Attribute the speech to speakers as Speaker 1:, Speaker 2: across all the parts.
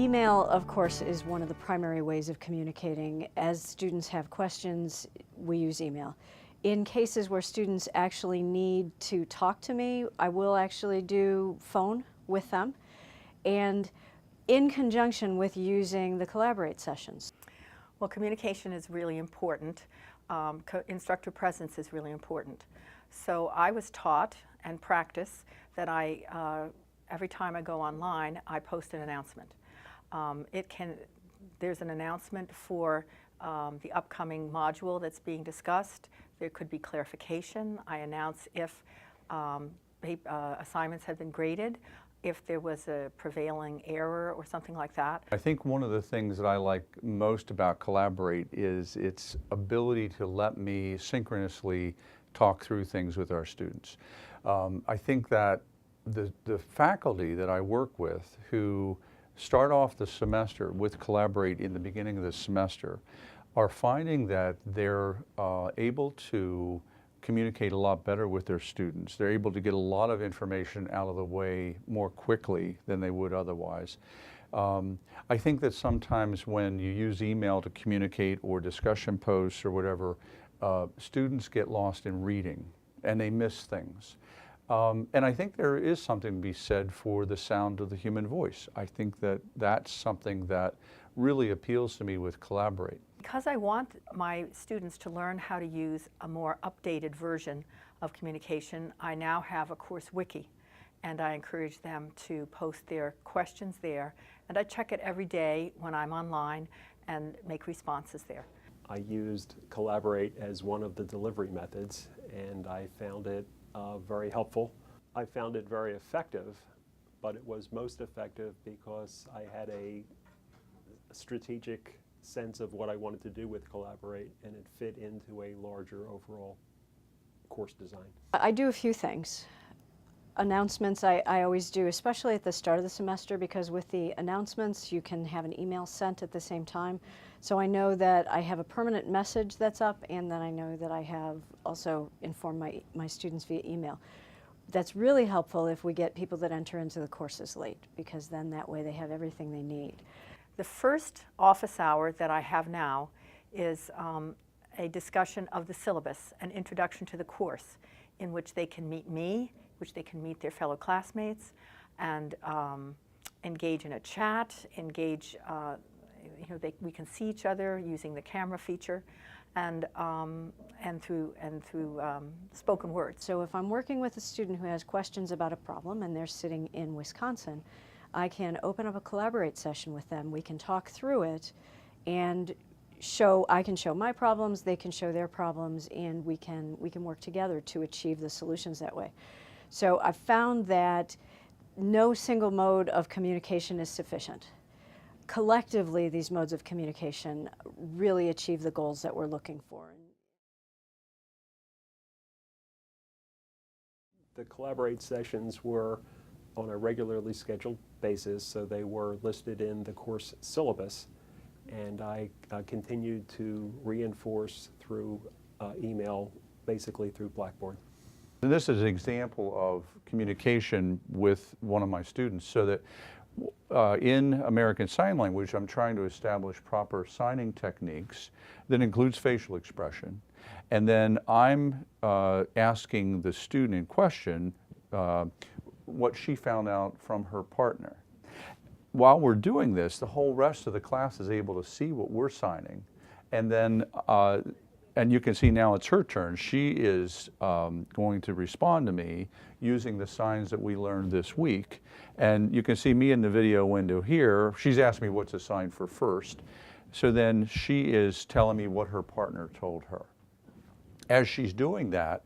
Speaker 1: Email, of course, is one of the primary ways of communicating. As students have questions, we use email. In cases where students actually need to talk to me, I will actually do phone with them, and in conjunction with using the Collaborate sessions.
Speaker 2: Well, communication is really important. Instructor presence is really important. So I was taught and practice that every time I go online, I post an announcement. There's an announcement for the upcoming module that's being discussed. There could be clarification. I announce if assignments have been graded, if there was a prevailing error or something like that.
Speaker 3: I think one of the things that I like most about Collaborate is its ability to let me synchronously talk through things with our students. I think that the faculty that I work with who start off the semester with Collaborate in the beginning of the semester are finding that they're able to communicate a lot better with their students. They're able to get a lot of information out of the way more quickly than they would otherwise. I think that sometimes when you use email to communicate or discussion posts or whatever, students get lost in reading and they miss things. And I think there is something to be said for the sound of the human voice. I think that that's something that really appeals to me with Collaborate.
Speaker 2: Because I want my students to learn how to use a more updated version of communication, I now have a course wiki, and I encourage them to post their questions there, and I check it every day when I'm online and make responses there.
Speaker 4: I used Collaborate as one of the delivery methods, and I found it very helpful. I found it very effective, but it was most effective because I had a strategic sense of what I wanted to do with Collaborate, and it fit into a larger overall course design.
Speaker 1: I do a few things. Announcements I always do, especially at the start of the semester, because with the announcements you can have an email sent at the same time. So I know that I have a permanent message that's up, and then I know that I have also informed my students via email. That's really helpful if we get people that enter into the courses late, because then that way they have everything they need.
Speaker 2: The first office hour that I have now is a discussion of the syllabus, an introduction to the course, in which they can meet me, which they can meet their fellow classmates, and engage in a chat, engage, we can see each other using the camera feature, and through spoken words.
Speaker 1: So if I'm working with a student who has questions about a problem and they're sitting in Wisconsin, I can open up a Collaborate session with them. We can talk through it, and I can show my problems, they can show their problems, and we can work together to achieve the solutions that way. So I've found that no single mode of communication is sufficient. Collectively, these modes of communication really achieve the goals that we're looking for.
Speaker 4: The Collaborate sessions were on a regularly scheduled basis, so they were listed in the course syllabus, and I continued to reinforce through email, basically through Blackboard.
Speaker 3: And this is an example of communication with one of my students, so that in American Sign Language, I'm trying to establish proper signing techniques that includes facial expression. And then I'm asking the student in question what she found out from her partner. While we're doing this, the whole rest of the class is able to see what we're signing. And then, and you can see now it's her turn. She is going to respond to me using the signs that we learned this week. And you can see me in the video window here. She's asked me what's a sign for first. So then she is telling me what her partner told her. As she's doing that,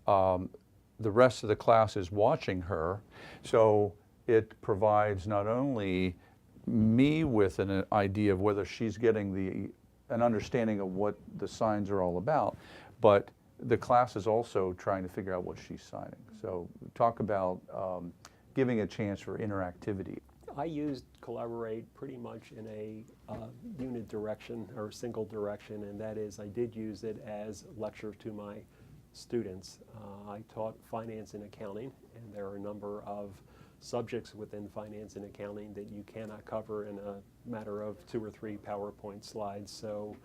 Speaker 3: the rest of the class is watching her, so it provides not only me with an idea of whether she's getting an understanding of what the signs are all about, but the class is also trying to figure out what she's signing. So talk about giving a chance for interactivity.
Speaker 4: I used Collaborate pretty much in a unit direction or single direction, and that is I did use it as lecture to my students. I taught finance and accounting, and there are a number of subjects within finance and accounting that you cannot cover in a matter of 2 or 3 PowerPoint slides. So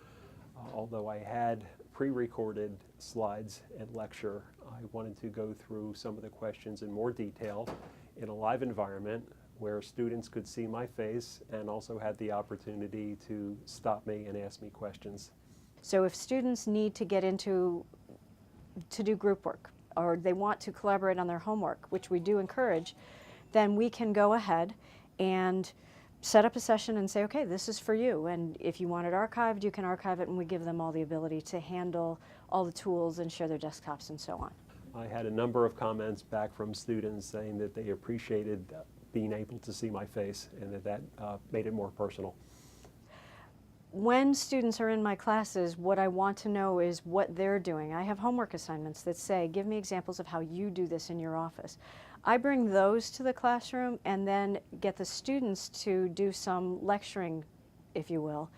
Speaker 4: although I had pre-recorded slides at lecture, I wanted to go through some of the questions in more detail in a live environment where students could see my face and also had the opportunity to stop me and ask me questions.
Speaker 1: So if students need to get into to do group work, or they want to collaborate on their homework, which we do encourage, then we can go ahead and set up a session and say, okay, this is for you. And if you want it archived, you can archive it, and we give them all the ability to handle all the tools and share their desktops and so on.
Speaker 4: I had a number of comments back from students saying that they appreciated being able to see my face and that made it more personal.
Speaker 1: When students are in my classes, what I want to know is what they're doing. I have homework assignments that say, give me examples of how you do this in your office. I bring those to the classroom and then get the students to do some lecturing, if you will,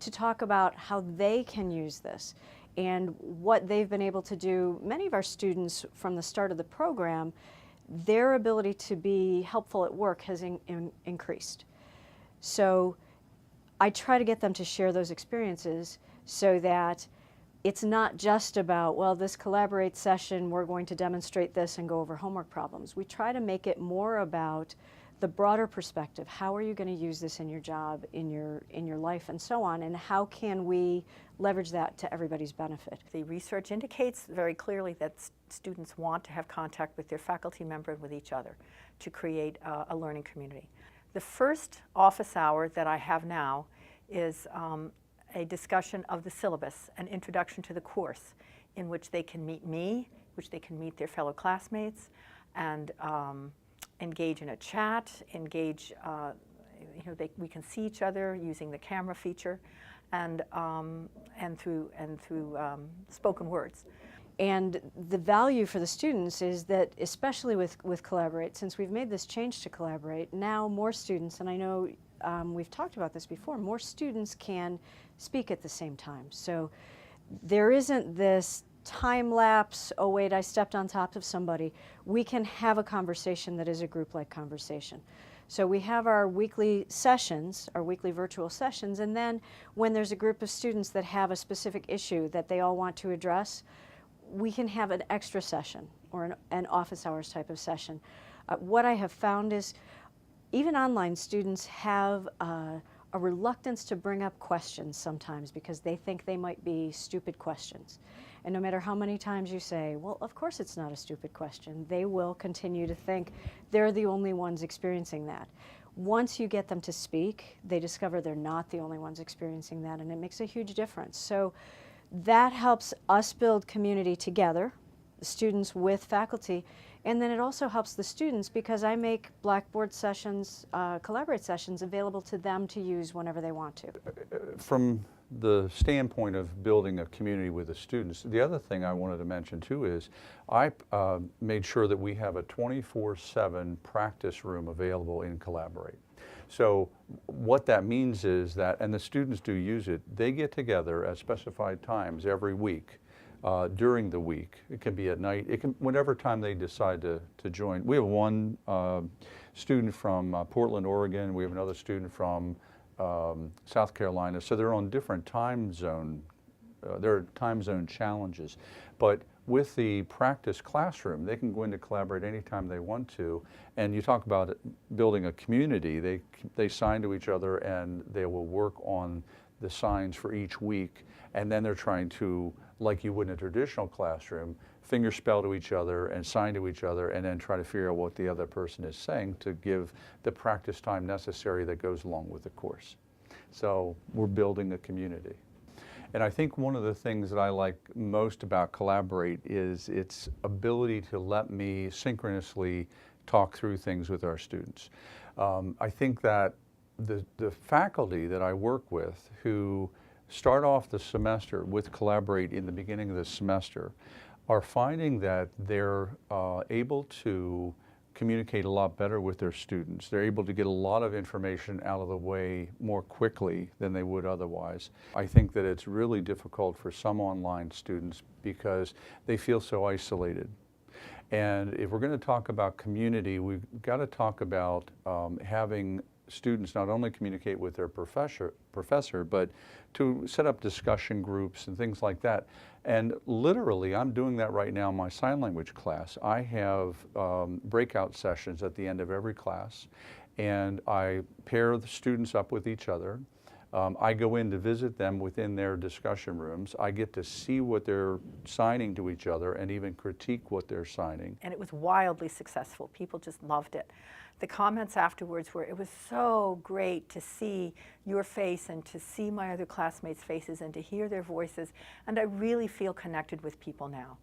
Speaker 1: to talk about how they can use this and what they've been able to do. Many of our students from the start of the program, their ability to be helpful at work has increased. So I try to get them to share those experiences so that it's not just about, well, this Collaborate session, we're going to demonstrate this and go over homework problems. We try to make it more about the broader perspective. How are you going to use this in your job, in your life, and so on, and how can we leverage that to everybody's benefit?
Speaker 2: The research indicates very clearly that students want to have contact with their faculty member and with each other to create a learning community. The first office hour that I have now is a discussion of the syllabus, an introduction to the course, in which they can meet me, which they can meet their fellow classmates, and engage in a chat, engage, we can see each other using the camera feature, and through spoken words.
Speaker 1: And the value for the students is that, especially with Collaborate, since we've made this change to Collaborate, now more students, and I know we've talked about this before, more students can speak at the same time. So there isn't this time lapse, oh wait, I stepped on top of somebody. We can have a conversation that is a group-like conversation. So we have our weekly sessions, our weekly virtual sessions, and then when there's a group of students that have a specific issue that they all want to address, we can have an extra session or an office hours type of session. What I have found is even online students have a reluctance to bring up questions sometimes because they think they might be stupid questions. And no matter how many times you say, well, of course it's not a stupid question, they will continue to think they're the only ones experiencing that. Once you get them to speak, they discover they're not the only ones experiencing that, and it makes a huge difference. So that helps us build community together, students with faculty, and then it also helps the students because I make Blackboard sessions, Collaborate sessions available to them to use whenever they want to.
Speaker 3: From the standpoint of building a community with the students, the other thing I wanted to mention too is I made sure that we have a 24/7 practice room available in Collaborate. So what that means is that, and the students do use it, they get together at specified times every week during the week. It can be at night, it can, whatever time they decide to join. We have one student from Portland, Oregon. We have another student from South Carolina. So they're on different time zone, there are time zone challenges. But with the practice classroom, they can go into Collaborate anytime they want to. And you talk about building a community. They sign to each other and they will work on the signs for each week. And then they're trying to, like you would in a traditional classroom, fingerspell to each other and sign to each other and then try to figure out what the other person is saying to give the practice time necessary that goes along with the course. So we're building a community. And I think one of the things that I like most about Collaborate is its ability to let me synchronously talk through things with our students. I think that the faculty that I work with who start off the semester with Collaborate in the beginning of the semester are finding that they're able to communicate a lot better with their students. They're able to get a lot of information out of the way more quickly than they would otherwise. I think that it's really difficult for some online students because they feel so isolated. And if we're going to talk about community, we've got to talk about having students not only communicate with their professor, but to set up discussion groups and things like that. And literally, I'm doing that right now in my sign language class. I have breakout sessions at the end of every class, and I pair the students up with each other. I go in to visit them within their discussion rooms. I get to see what they're signing to each other and even critique what they're signing.
Speaker 2: And it was wildly successful. People just loved it. The comments afterwards were, it was so great to see your face and to see my other classmates' faces and to hear their voices. And I really feel connected with people now.